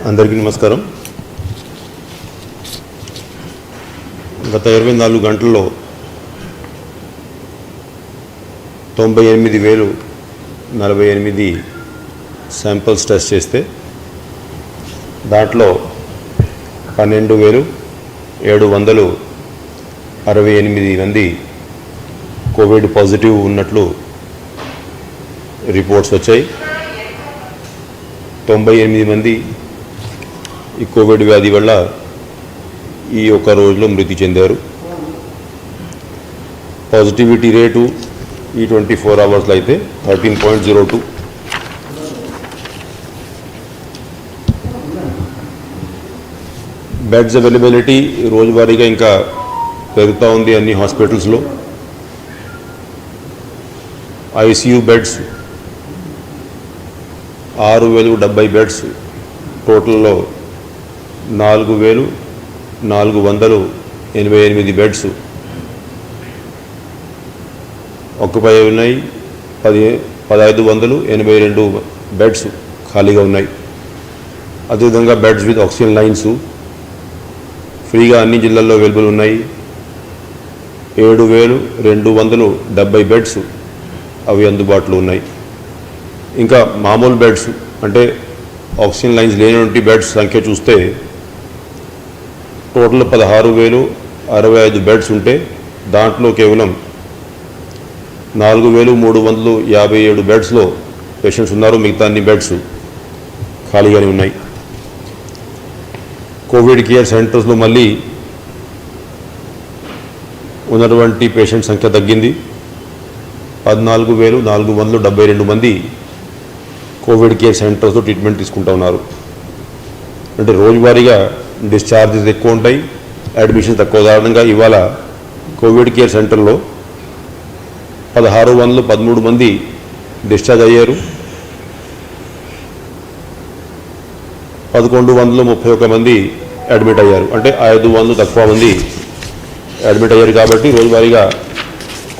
అందరికీ నమస్కారం. గత 24 గంటల్లో 98,048 శాంపిల్స్ టెస్ట్ చేస్తే దాంట్లో 12,768 మంది కోవిడ్ పాజిటివ్ ఉన్నట్లు రిపోర్ట్స్ వచ్చాయి. 98 మంది ఈ కోవిడ్ వ్యాధి వల్ల ఈ ఒక్క రోజులో మృతి చెందారు. పాజిటివిటీ రేటు ఈ 24 అవర్స్లో అయితే 13.02. బెడ్స్ అవైలబిలిటీ రోజువారీగా ఇంకా పెరుగుతూ ఉంది అన్ని హాస్పిటల్స్లో. ఐసీయూ బెడ్స్ 6,070 బెడ్స్, టోటల్లో 4,488 బెడ్స్ ఆక్యుపై ఉన్నాయి. 1,582 బెడ్స్ ఖాళీగా ఉన్నాయి. అదేవిధంగా బెడ్స్ విత్ ఆక్సిజన్ లైన్స్ ఫ్రీగా అన్ని జిల్లాల్లో అవైలబుల్ ఉన్నాయి. 7,270 బెడ్స్ అవి అందుబాటులో ఉన్నాయి. ఇంకా మామూలు బెడ్స్ అంటే ఆక్సిజన్ లైన్స్ లేనటువంటి బెడ్స్ సంఖ్య చూస్తే టోటల్ 16,065 బెడ్స్ ఉంటే దాంట్లో కేవలం 4,357 బెడ్స్లో పేషెంట్స్ ఉన్నారు. మిగతా అన్ని బెడ్స్ ఖాళీగానే ఉన్నాయి. కోవిడ్ కేర్ సెంటర్స్లో మళ్ళీ ఉన్నటువంటి పేషెంట్ సంఖ్య తగ్గింది. 14,472 మంది కోవిడ్ కేర్ సెంటర్స్లో ట్రీట్మెంట్ తీసుకుంటూ ఉన్నారు. అంటే రోజువారీగా డిశ్చార్జెస్ ఎక్కువ ఉంటాయి, అడ్మిషన్ తక్కువ. ఉదాహరణంగా ఇవాళ కోవిడ్ కేర్ సెంటర్లో 1,613 మంది డిశ్చార్జ్ అయ్యారు. 1,131 మంది అడ్మిట్ అయ్యారు. అంటే 500 తక్కువ మంది అడ్మిట్ అయ్యారు. కాబట్టి రోజువారీగా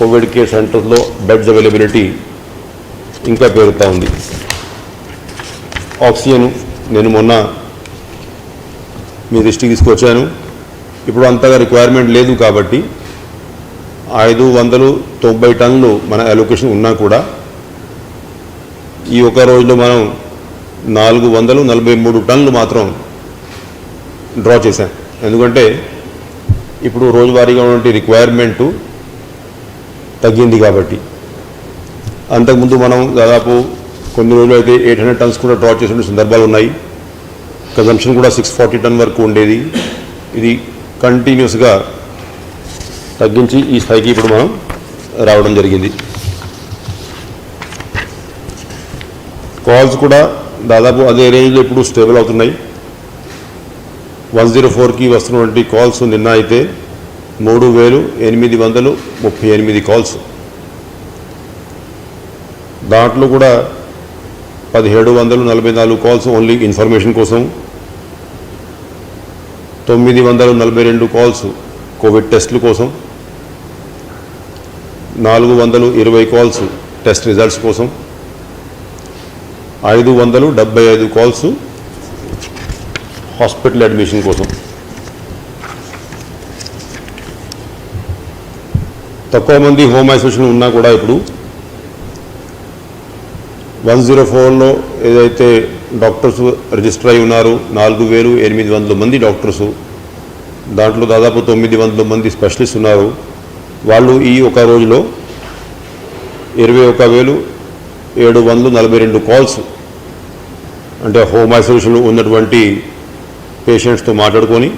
కోవిడ్ కేర్ సెంటర్స్లో బెడ్స్ అవైలబిలిటీ ఇంకా పెరుగుతూ ఉంది. ఆక్సిజన్ నేను మొన్న మీ దృష్టికి తీసుకొచ్చాను. ఇప్పుడు అంతగా రిక్వైర్మెంట్ లేదు కాబట్టి 590 టన్నులు మన అలొకేషన్ ఉన్నా కూడా ఈ ఒక రోజులో మనం 443 టన్నులు మాత్రం డ్రా చేశాం. ఎందుకంటే ఇప్పుడు రోజువారీగా ఉన్నటువంటి రిక్వైర్మెంటు తగ్గింది కాబట్టి. అంతకుముందు మనం దాదాపు కొన్ని రోజులు అయితే 800 టన్స్ కూడా డ్రా చేసిన సందర్భాలు ఉన్నాయి. కన్జంప్షన్ కూడా 640 టన్ వరకు ఉండేది. ఇది కంటిన్యూస్గా తగ్గించి ఈ స్థాయికి ఇప్పుడు మనం రావడం జరిగింది. కాల్స్ కూడా దాదాపు అదే రేంజ్లో ఇప్పుడు స్టేబుల్ అవుతున్నాయి. 104కి వస్తున్నటువంటి కాల్స్ నిన్న అయితే 3,838 కాల్స్. దాంట్లో కూడా 1,744 కాల్స్ ఓన్లీ ఇన్ఫర్మేషన్ కోసం, 942 కాల్స్ కోవిడ్ టెస్టుల కోసం, 420 కాల్స్ టెస్ట్ రిజల్ట్స్ కోసం, 575 కాల్స్ హాస్పిటల్ అడ్మిషన్ కోసం. తక్కువ మంది హోమ్ ఐసోలేషన్ ఉన్నా కూడా ఇప్పుడు 104లో ఏదైతే డాక్టర్స్ రిజిస్టర్ అయి ఉన్నారు 4,800 మంది డాక్టర్సు, దాంట్లో దాదాపు 900 మంది స్పెషలిస్ట్ ఉన్నారు. వాళ్ళు ఈ ఒక రోజులో 21,742 కాల్స్ అంటే హోమ్ ఐసోలేషన్లో ఉన్నటువంటి పేషెంట్స్తో మాట్లాడుకొని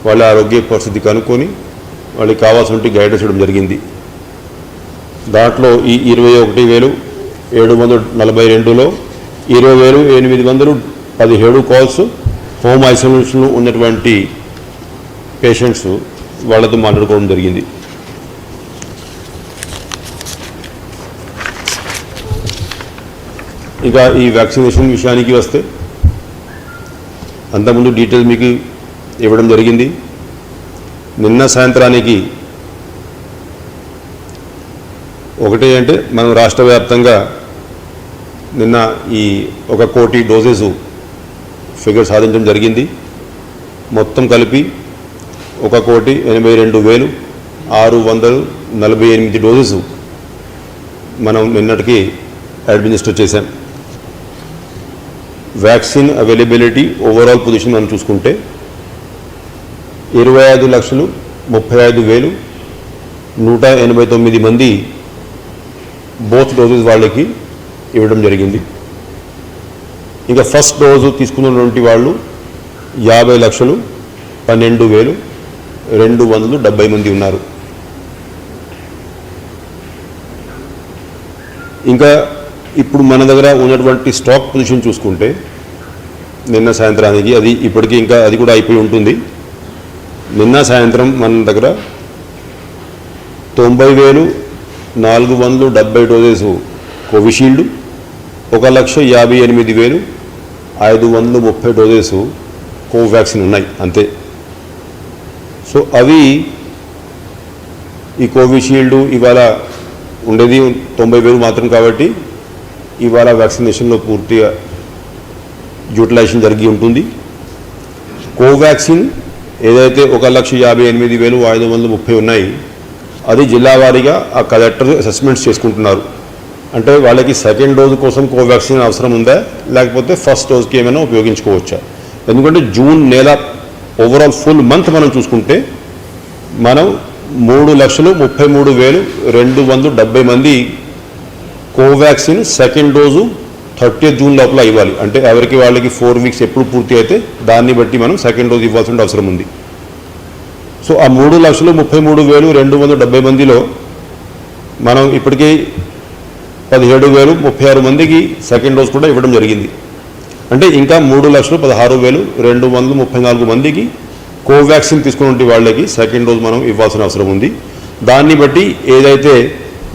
వాళ్ళ ఆరోగ్య పరిస్థితి కనుక్కొని వాళ్ళకి కావాల్సినటువంటి గైడెన్స్ ఇవ్వడం జరిగింది. దాంట్లో ఈ 21,742లో 20,817 కాల్స్ హోమ్ ఐసోలేషన్లో ఉన్నటువంటి పేషెంట్స్ వాళ్ళతో మాట్లాడుకోవడం జరిగింది. ఇక ఈ వ్యాక్సినేషన్ విషయానికి వస్తే అంతకుముందు డీటెయిల్స్ మీకు ఇవ్వడం జరిగింది. నిన్న సాయంత్రానికి ఒకటి అంటే మనం రాష్ట్ర వ్యాప్తంగా నిన్న ఈ 1 కోటి డోసెస్ ఫిగర్ సాధించడం జరిగింది. మొత్తం కలిపి 1,82,648 డోసెస్ మనం నిన్నటికి అడ్మినిస్టర్ చేశాం. వ్యాక్సిన్ అవైలబిలిటీ ఓవరాల్ పొజిషన్ మనం చూసుకుంటే 25,35,189 మంది బోత్ డోసెస్ వాళ్ళకి ఇవ్వడం జరిగింది. ఇంకా ఫస్ట్ డోసు తీసుకున్నటువంటి వాళ్ళు 50,12,270 మంది ఉన్నారు. ఇంకా ఇప్పుడు మన దగ్గర ఉన్నటువంటి స్టాక్ పొజిషన్ చూసుకుంటే నిన్న సాయంత్రానికి అది ఇప్పటికీ ఇంకా అది కూడా అయిపోయి ఉంటుంది. నిన్న సాయంత్రం మన దగ్గర 90,470 డోసెస్ కోవిషీల్డ్, 1,58,530 డోసెస్ కోవాక్సిన్ ఉన్నాయి అంతే. సో అవి ఈ కోవిషీల్డ్ ఇవాళ ఉండేది 90,000 మాత్రం కాబట్టి ఇవాళ వ్యాక్సినేషన్లో పూర్తిగా యూటిలైజేషన్ జరిగి ఉంటుంది. కోవాక్సిన్ ఏదైతే 1,58,530 ఉన్నాయి అది జిల్లా వారీగా ఆ కలెక్టర్ అసెస్మెంట్స్ చేసుకుంటున్నారు. అంటే వాళ్ళకి సెకండ్ డోసు కోసం కోవాక్సిన్ అవసరం ఉందా లేకపోతే ఫస్ట్ డోస్కి ఏమైనా ఉపయోగించుకోవచ్చా. ఎందుకంటే జూన్ నెల ఓవరాల్ ఫుల్ మంత్ మనం చూసుకుంటే మనం 3,33,270 మంది Covaxin second dose 30th June లోపల ఇవ్వాలి. అంటే ఎవరికి వాళ్ళకి 4 వీక్స్ ఎప్పుడు పూర్తి అయితే దాన్ని బట్టి మనం సెకండ్ డోసు ఇవ్వాల్సిన అవసరం ఉంది. సో ఆ 3,33,270 మందిలో మనం ఇప్పటికీ 17,036 మందికి సెకండ్ డోస్ కూడా ఇవ్వడం జరిగింది. అంటే ఇంకా 3,16,234 మందికి కోవాక్సిన్ తీసుకున్న వాళ్ళకి సెకండ్ డోస్ మనం ఇవ్వాల్సిన అవసరం ఉంది. దాన్ని బట్టి ఏదైతే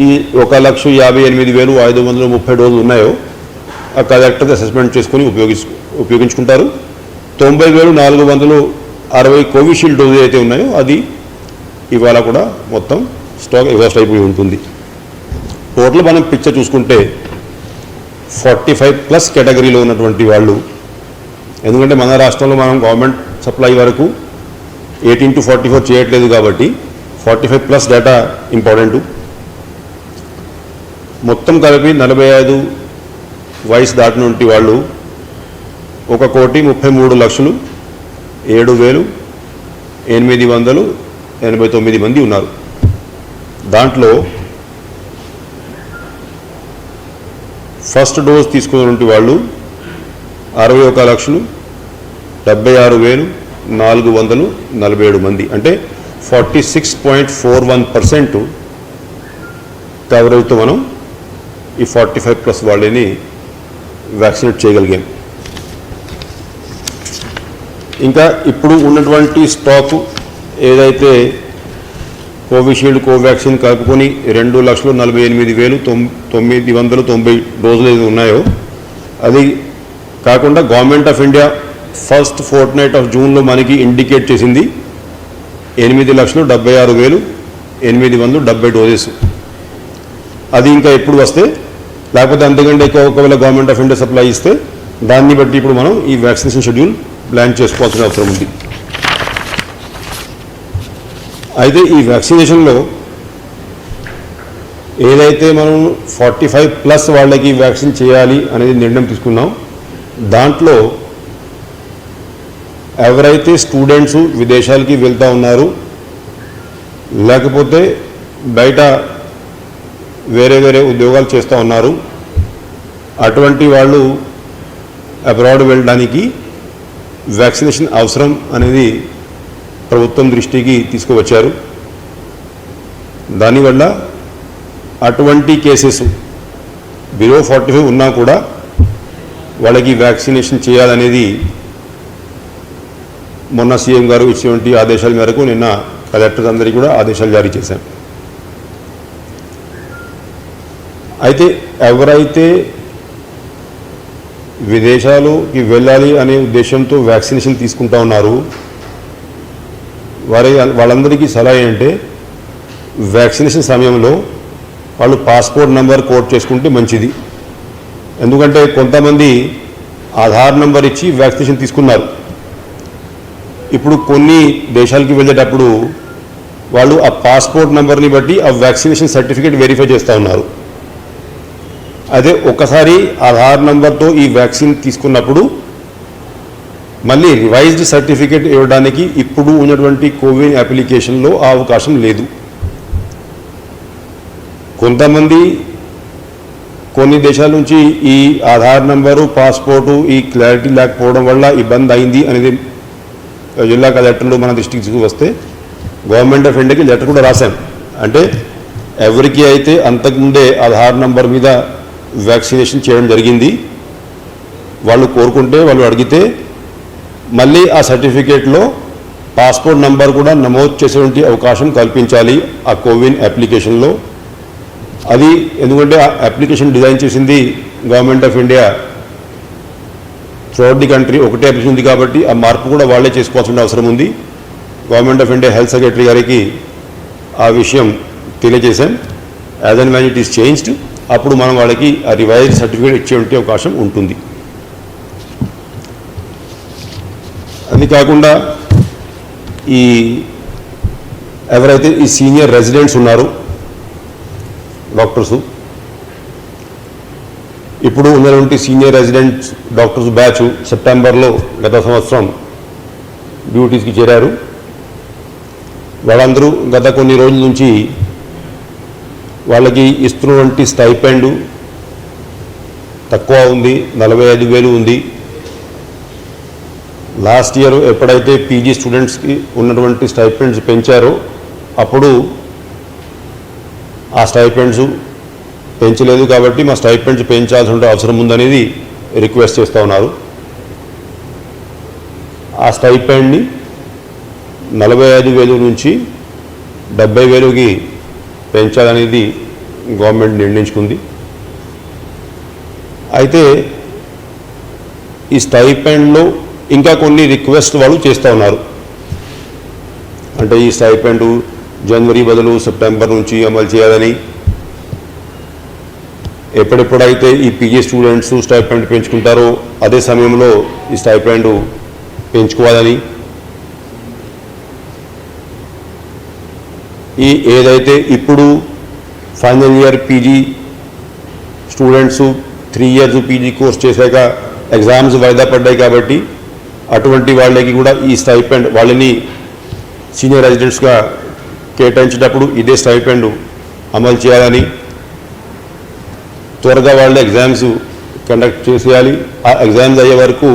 ఈ 1,58,530 డోసులు ఉన్నాయో ఆ కలెక్టర్ అసెస్మెంట్ చేసుకుని ఉపయోగించుకుంటారు. 90,460 కోవిషీల్డ్ డోసు అయితే ఉన్నాయో అది ఇవాళ కూడా మొత్తం స్టాక్ ఎగ్జాస్ట్ అయిపోయి ఉంటుంది. టోటల్ మనం పిక్చర్ చూసుకుంటే 45+ కేటగిరీలో ఉన్నటువంటి వాళ్ళు, ఎందుకంటే మన రాష్ట్రంలో మనం గవర్నమెంట్ సప్లై వరకు 18 to 44 చేయట్లేదు కాబట్టి 45+ డేటా ఇంపార్టెంటు. మొత్తం కలిపి 45 వయసు దాటినటువంటి వాళ్ళు 1,33,07,889 మంది ఉన్నారు. దాంట్లో ఫస్ట్ డోస్ తీసుకున్నటువంటి వాళ్ళు 61,76,447 మంది, అంటే 46.41% కవరేజ్తో మనం ఈ 45+ వాళ్ళని వ్యాక్సినేట్ చేయగలిగాం. ఇంకా ఇప్పుడు ఉన్నటువంటి స్టాకు ఏదైతే కోవిషీల్డ్ కోవాక్సిన్ కలుపుకొని 2,48,990 డోసులు ఏది ఉన్నాయో అది కాకుండా government of India first Fortnite of జూన్లో మనకి ఇండికేట్ చేసింది 8,76,870 డోసెస్. అది ఇంకా ఎప్పుడు వస్తే లేకపోతే అంతకంటే ఒకవేళ గవర్నమెంట్ ఆఫ్ ఇండియా సప్లై ఇస్తే దాన్ని బట్టి ఇప్పుడు మనం ఈ వ్యాక్సినేషన్ షెడ్యూల్ ప్లాన్ చేసుకోవాల్సిన అవసరం ఉంది. అయితే ఈ వ్యాక్సినేషన్లో ఏదైతే మనం 45+ వాళ్ళకి వ్యాక్సిన్ చేయాలి అనేది నిర్ణయం తీసుకున్నాం, దాంట్లో ఎవరైతే స్టూడెంట్స్ విదేశాలకి వెళ్తూ ఉన్నారు లేకపోతే బయట వేరే వేరే ఉద్యోగాలు చేస్తూ ఉన్నారు అటువంటి వాళ్ళు అబ్రాడ్ వెళ్ళడానికి వ్యాక్సినేషన్ అవసరం అనేది ప్రభుత్వం దృష్టికి తీసుకువచ్చారు. దానివల్ల అటువంటి కేసెస్ బిలో 45 ఉన్నా కూడా వాళ్ళకి వ్యాక్సినేషన్ చేయాలనేది మొన్న సీఎం గారు ఇచ్చినటువంటి ఆదేశాల మేరకు నిన్న కలెక్టర్స్ అందరికీ కూడా ఆదేశాలు జారీ చేశాం. అయితే ఎవరైతే విదేశాలకి వెళ్ళాలి అనే ఉద్దేశంతో వ్యాక్సినేషన్ తీసుకుంటా ఉన్నారు వాళ్ళందరికీ సలహా ఏంటంటే వ్యాక్సినేషన్ సమయంలో వాళ్ళు పాస్పోర్ట్ నెంబర్ కోడ్ చేసుకుంటే మంచిది. ఎందుకంటే కొంతమంది ఆధార్ నంబర్ ఇచ్చి వ్యాక్సినేషన్ తీసుకున్నారు. ఇప్పుడు కొన్ని దేశాలకి వెళ్ళేటప్పుడు వాళ్ళు ఆ పాస్పోర్ట్ నెంబర్ని బట్టి ఆ వ్యాక్సినేషన్ సర్టిఫికేట్ వెరిఫై చేస్తూ ఉన్నారు. అదే ఒకసారి ఆధార్ నంబర్తో ఈ వ్యాక్సిన్ తీసుకున్నప్పుడు మళ్ళీ రివైజ్డ్ సర్టిఫికేట్ ఇవ్వడానికి ఇప్పుడు ఉన్నటువంటి కోవిన్ అప్లికేషన్లో ఆ అవకాశం లేదు. కొంతమంది కొన్ని దేశాల నుంచి ఈ ఆధార్ నంబరు పాస్పోర్టు ఈ క్లారిటీ లేకపోవడం వల్ల ఇబ్బంది అయింది అనేది జిల్లా కలెక్టర్లు మన దృష్టికి తీసుకువస్తే గవర్నమెంట్ ఆఫ్ ఇండియాకి లెటర్ కూడా రాశాం. అంటే ఎవరికి అయితే అంతకుముందే ఆధార్ నంబర్ మీద వ్యాక్సినేషన్ చేయడం జరిగింది వాళ్ళు కోరుకుంటే వాళ్ళు అడిగితే మళ్ళీ ఆ సర్టిఫికేట్లో పాస్పోర్ట్ నంబర్ కూడా నమోదు చేసేటువంటి అవకాశం కల్పించాలి ఆ కోవిన్ అప్లికేషన్లో. అది ఎందుకంటే ఆ అప్లికేషన్ డిజైన్ చేసింది government of India throughout the country ఒకటే అప్లికేషన్ ఉంది కాబట్టి ఆ మార్పు కూడా వాళ్ళే చేసుకోవాల్సిన అవసరం ఉంది. Government of India health secretary గారికి ఆ విషయం తెలియజేశాం. As and when it is changed అప్పుడు మనం వాళ్ళకి ఆ రివైజ్డ్ సర్టిఫికేట్ ఇచ్చే అవకాశం ఉంటుంది. అది కాకుండా ఈ ఎవరైతే ఈ సీనియర్ రెసిడెంట్స్ ఉన్నారో డాక్టర్సు, ఇప్పుడు ఉన్నటువంటి సీనియర్ రెసిడెంట్స్ డాక్టర్స్ బ్యాచ్ సెప్టెంబర్లో గత సంవత్సరం డ్యూటీస్కి చేరారు. వాళ్ళందరూ గత కొన్ని రోజుల నుంచి వాళ్ళకి ఇస్తున్నటువంటి స్టైపెండ్ తక్కువ ఉంది, 45,000 ఉంది. లాస్ట్ ఇయర్ ఎప్పుడైతే పీజీ స్టూడెంట్స్కి ఉన్నటువంటి స్టైపెండ్స్ పెంచారో అప్పుడు ఆ స్టైపెండ్స్ పెంచలేదు కాబట్టి మా స్టైపెండ్స్ పెంచాల్సిన అవసరం ఉందనేది రిక్వెస్ట్ చేస్తూ ఉన్నారు. ఆ స్టైపెండ్ని 45,000 నుంచి 70,000కి పెంచాలనేది గవర్నమెంట్ నిర్ణయించుకుంది. అయితే ఈ స్టైపెండ్లో ఇంకా కొన్ని రిక్వెస్ట్ వాళ్ళు చేస్తూ ఉన్నారు. అంటే ఈ స్టైపెండ్ జనవరి బదులు సెప్టెంబర్ నుంచి అమలు చేయాలని, ఎప్పుడెప్పుడైతే ఈ పీజీ స్టూడెంట్స్ స్టైపెండ్ పెంచుకుంటారో అదే సమయంలో ఈ స్టైపెండ్ పెంచుకోవాలని, ఈ ఏదైతే ఇప్పుడు final year PG students 3 years PG course చేశాక ఎగ్జామ్స్ వాయిదా పడ్డాయి కాబట్టి అటువంటి వాళ్ళకి కూడా ఈ స్టైపెండ్ వాళ్ళని సీనియర్ రెసిడెంట్స్గా కేటాయించేటప్పుడు ఇదే స్టైపెండ్ అమలు చేయాలని, త్వరగా వాళ్ళ ఎగ్జామ్స్ కండక్ట్ చేసేయాలి, ఆ ఎగ్జామ్స్ అయ్యే వరకు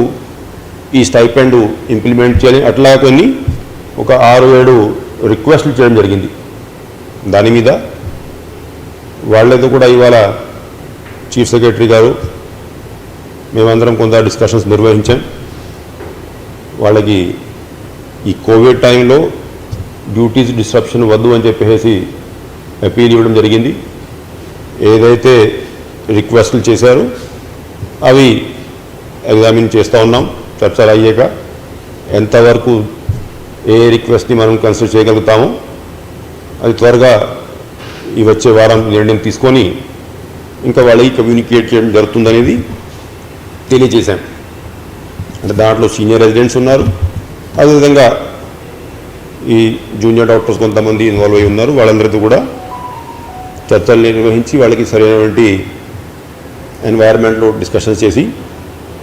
ఈ స్టైపెండ్ ఇంప్లిమెంట్ చేయాలి. అట్లా కొన్ని ఒక 6-7 రిక్వెస్ట్లు చేయడం జరిగింది. దాని మీద వాళ్ళతో కూడా ఇవాళ చీఫ్ సెక్రటరీ గారు మేమందరం కొంత డిస్కషన్స్ నిర్వహించాం. వాళ్ళకి ఈ కోవిడ్ టైంలో డ్యూటీస్ డిస్ట్రప్షన్ వద్దు అని చెప్పేసి అపీల్ ఇవ్వడం జరిగింది. ఏదైతే రిక్వెస్ట్లు చేశారో అవి ఎగ్జామిన్ చేస్తూ ఉన్నాం. చర్చలు అయ్యాక ఎంతవరకు ఏ రిక్వెస్ట్ని మనం కన్సిడర్ చేయగలుగుతామో అది త్వరగా ఈ వచ్చే వారం నిర్ణయం తీసుకొని ఇంకా వాళ్ళకి కమ్యూనికేట్ చేయడం జరుగుతుందనేది తెలియజేశాం. అంటే దాంట్లో సీనియర్ రెసిడెంట్స్ ఉన్నారు, అదేవిధంగా ఈ జూనియర్ డాక్టర్స్ కొంతమంది ఇన్వాల్వ్ అయి ఉన్నారు. వాళ్ళందరితో కూడా చర్చలు నిర్వహించి వాళ్ళకి సరైనటువంటి ఎన్వైర్న్మెంట్లో డిస్కషన్స్ చేసి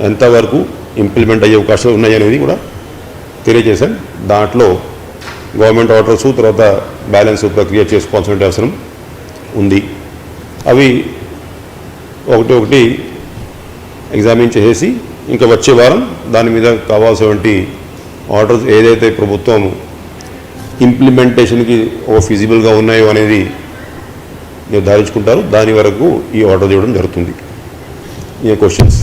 ఎంతవరకు ఇంప్లిమెంట్ అయ్యే అవకాశాలు ఉన్నాయనేది కూడా తెలియజేశాం. దాంట్లో గవర్నమెంట్ ఆర్డర్స్ తర్వాత బ్యాలెన్స్ ప్రక్రియ చేసుకోవాల్సిన అవసరం ఉంది. అవి ఒకటి ఎగ్జామిన్ చేసేసి ఇంకా వచ్చే వారం దాని మీద కావాల్సినటువంటి ఆర్డర్స్ ఏదైతే ప్రభుత్వం ఇంప్లిమెంటేషన్కి ఫిజిబుల్గా ఉన్నాయో అనేది నిర్ధారించుకుంటారు. దాని వరకు ఈ ఆర్డర్ ఇవ్వడం జరుగుతుంది. ఈ క్వశ్చన్స్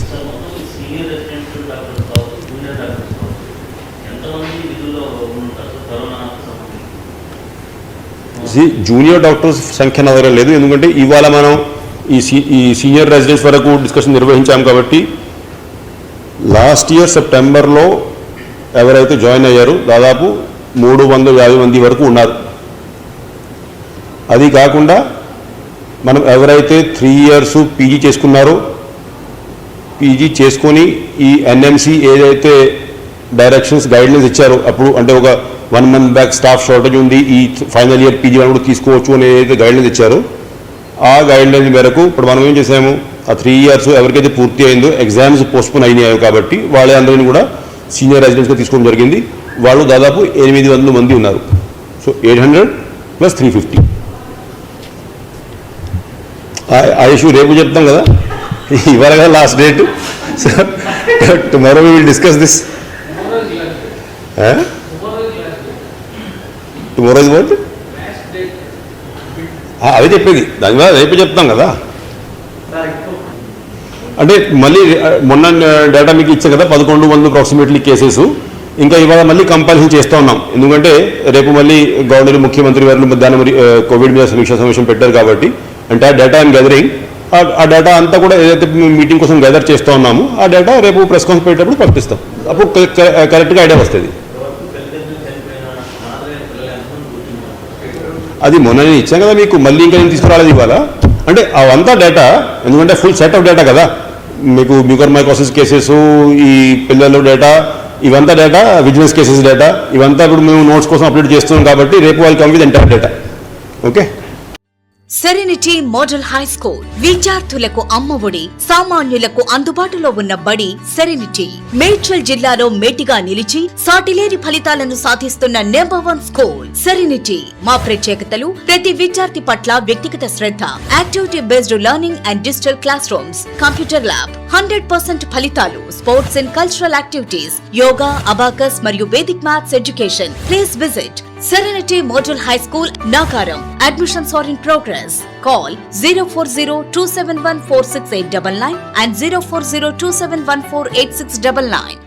జూనియర్ డాక్టర్స్ సంఖ్య నా దగ్గర లేదు, ఎందుకంటే ఇవాళ మనం ఈ సీనియర్ రెసిడెంట్స్ వరకు డిస్కషన్ నిర్వహించాం కాబట్టి లాస్ట్ ఇయర్ సెప్టెంబర్లో ఎవరైతే జాయిన్ అయ్యారో దాదాపు 350 మంది వరకు ఉన్నారు. అది కాకుండా మనం ఎవరైతే 3 years పీజీ చేసుకున్నారో పీజీ చేసుకొని ఈ ఎన్ఎంసి ఏదైతే డైరెక్షన్స్ గైడ్లైన్స్ ఇచ్చారో అప్పుడు, అంటే ఒక 1 month బ్యాక్ స్టాఫ్ షార్టేజ్ ఉంది, ఈ ఫైనల్ ఇయర్ పీజీ వాళ్ళు కూడా తీసుకోవచ్చు అని ఏదైతే గైడ్లైన్స్ ఇచ్చారో ఆ గైడ్లైన్స్ మేరకు ఇప్పుడు మనం ఏం చేసాము, ఆ 3 years ఎవరికైతే పూర్తి అయిందో ఎగ్జామ్స్ పోస్ట్పోన్ అయినాయో కాబట్టి వాళ్ళందరినీ కూడా సీనియర్ రెసిడెంట్స్గా తీసుకోవడం జరిగింది. వాళ్ళు దాదాపు 800 మంది ఉన్నారు. సో 800 + 350. ఆ ఇష్యూ రేపు చెప్తాం కదా, ఇవాళ కదా last date. So tomorrow we will discuss this. Tomorrow is what? అదే చెప్పేది, దాని మీద రేపు చెప్తాం కదా. అంటే మళ్ళీ మొన్న డేటా మీకు ఇచ్చే కదా 1100 అప్రాక్సిమేట్లీ కేసెస్. ఇంకా ఇవాళ మళ్ళీ కంపల్షన్ చేస్తూ ఉన్నాం, ఎందుకంటే రేపు మళ్ళీ గవర్నర్ ముఖ్యమంత్రి వారు మధ్యాహ్నం కోవిడ్ మీద సమీక్షా సమావేశం పెట్టారు కాబట్టి అంటే ఆ డేటా అండ్ గ్యాదరింగ్, ఆ డేటా అంతా కూడా ఏదైతే మీటింగ్ కోసం గ్యాదర్ చేస్తూ ఉన్నాము ఆ డేటా రేపు ప్రెస్ కాన్ఫరెన్స్ పెట్టేటప్పుడు పంపిస్తాం. అప్పుడు కరెక్ట్గా ఐడియా వస్తుంది. అది మొన్న ఇచ్చాం కదా మీకు, మళ్ళీ ఇంకా నేను తీసుకురాలేదు ఇవాళ. అంటే అవంతా డేటా, ఎందుకంటే ఫుల్ సెట్ ఆఫ్ డేటా కదా మీకు, మ్యూకర్మైకోసిస్ కేసెస్, ఈ పిల్లల డేటా, ఇవంతా డేటా, విజిలెన్స్ కేసెస్ డేటా, ఇవంతా ఇప్పుడు మేము నోట్స్ కోసం అప్డేట్ చేస్తున్నాం కాబట్టి రేపు వాళ్ళు come with entire data. Okay. Serenity model high school విద్యార్థులకు అమ్మఒడి, సామాన్యులకు అందుబాటులో ఉన్న బడి సెరెనిటీ. మేడ్చల్ జిల్లాలో మేటిగా నిలిచి సాటిలేని ఫలితాలను సాధిస్తున్న #1 స్కూల్ సెరెనిటీ. మా ప్రత్యేకతలు ప్రతి విద్యార్థి పట్ల వ్యక్తిగత శ్రద్ధ, activity based learning and digital classrooms, computer lab, 100% ఫలితాలు, sports and cultural activities, yoga, abacus మరియు vedic maths education. Please visit Serenity Model High School, Nagaram. Admissions are in progress. Call 040-271-46899 and 040-271-48699.